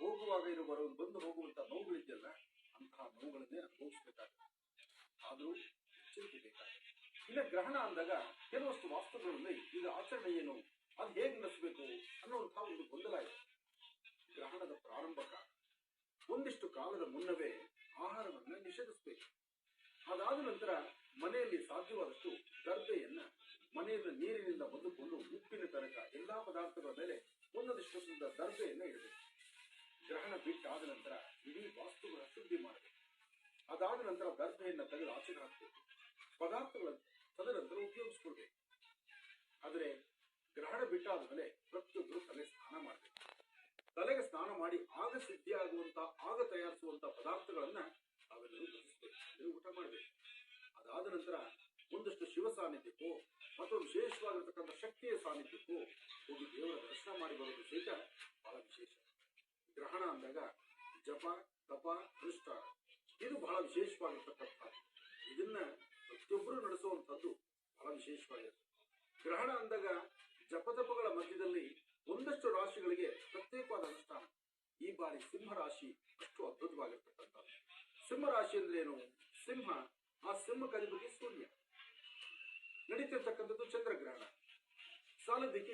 ಹೋಗುವಾಗ ಇರುವ ಬಂದು ಹೋಗುವಂತ ನೋವುಗಳಿದೆಯಲ್ಲ, ಅಂತಹ ನೋವುಗಳನ್ನೇ ಅನುಭವಿಸಬೇಕಾಗುತ್ತೆ. ಆದರೂ ಎಚ್ಚರಿಕೆ ಬೇಕಾಗುತ್ತೆ. ಇನ್ನು ಗ್ರಹಣ ಅಂದಾಗ ಕೆಲವಷ್ಟು ವಾಸ್ತುಗಳಲ್ಲಿ ಈಗ ಆಚರಣೆ ಏನು, ಅದು ಹೇಗೆ ನಡೆಸಬೇಕು ಅನ್ನುವಂತಹ ಒಂದು ಗೊಂದಲ ಇದೆ. ಗ್ರಹಣದ ಪ್ರಾರಂಭ ಕಾಲ ಒಂದಿಷ್ಟು ಕಾಲದ ಮುನ್ನವೇ ಆಹಾರವನ್ನ ನಿಷೇಧಿಸಬೇಕು. ಅದಾದ ನಂತರ ಮನೆಯಲ್ಲಿ ಸಾಧ್ಯವಾದಷ್ಟು ದರ್ಬೆಯನ್ನ ಮನೆಯ ನೀರಿನಿಂದ ಮೊದಲುಕೊಂಡು ಉಪ್ಪಿನ ತನಕ ಎಲ್ಲಾ ಪದಾರ್ಥಗಳ ಮೇಲೆ ಒಂದೊಂದಿಷ್ಟು ದರ್ಬೆಯನ್ನ ಇಡಬೇಕು. ಗ್ರಹಣ ಬಿಟ್ಟಾದ ನಂತರ ಇಡೀ ವಾಸ್ತುಗಳ ಶುದ್ಧಿ ಮಾಡಬೇಕು. ಅದಾದ ನಂತರ ದರ್ಬೆಯನ್ನ ತೆಗೆದು ಆಚೆಗೆ ಹಾಕಬೇಕು. ಪದಾರ್ಥಗಳನ್ನು ತದನಂತರ ಉಪಯೋಗಿಸ್ಕೊಳ್ಬೇಕು. ಆದರೆ ಗ್ರಹಣ ಬಿಟ್ಟಾದ ಮೇಲೆ ಪ್ರತಿಯೊಬ್ಬರು ತಲೆ ಸ್ನಾನ ಮಾಡಬೇಕು. ತಲೆಗೆ ಸ್ನಾನ ಮಾಡಿ ಆಗ ಸಿದ್ಧಿಯಾಗುವಂತಹ ಆಗ ತಯಾರಿಸುವಂತಹ ಪದಾರ್ಥಗಳನ್ನ ತಾವೆಲ್ಲರೂ ಭಜಿಸಬೇಕು, ಅಂದರೆ ಊಟ ಮಾಡಬೇಕು. ಅದಾದ ನಂತರ ಒಂದಷ್ಟು ಶಿವ ಸಾನ್ನಿಧ್ಯಕ್ಕೋ ಅಥವಾ ವಿಶೇಷವಾಗಿರತಕ್ಕಂಥ ಶಕ್ತಿಯ ಸಾನ್ನಿಧ್ಯಕ್ಕೋ ಹೋಗಿ ದೇವರ ದರ್ಶನ ಮಾಡಿ ಬರೋದು ಸಹಿತ ಬಹಳ ವಿಶೇಷ. ಗ್ರಹಣ ಅಂದಾಗ ಜಪ, ತಪ, ಅನುಷ್ಠಾನ ಇದು ಬಹಳ ವಿಶೇಷವಾಗಿರ್ತಕ್ಕಂಥದ್ದು. ಇದನ್ನ ಪ್ರತಿಯೊಬ್ಬರು ನಡೆಸುವಂಥದ್ದು ಬಹಳ ವಿಶೇಷವಾಗಿರುತ್ತೆ. ಗ್ರಹಣ ಅಂದಾಗ ಜಪತಪಗಳ ಮಧ್ಯದಲ್ಲಿ ಒಂದಷ್ಟು ರಾಶಿಗಳಿಗೆ ಪ್ರತ್ಯೇಕವಾದ ಅನುಷ್ಠಾನ. ಈ ಬಾರಿ ಸಿಂಹ ರಾಶಿ ಅಷ್ಟು ಅದ್ಭುತವಾಗಿರ್ತಕ್ಕಂಥದ್ದು. ಸಿಂಹ ರಾಶಿ ಅಂದ್ರೆ ಏನು? ಸಿಂಹ, ಆ ಸಿಂಹಕ್ಕೆ ಅಧಿಪತಿ ಸೂರ್ಯ. ನಡೀತಿರ್ತಕ್ಕಂಥದ್ದು ಚಂದ್ರಗ್ರಹಣ. ಸಾಲದಕ್ಕೆ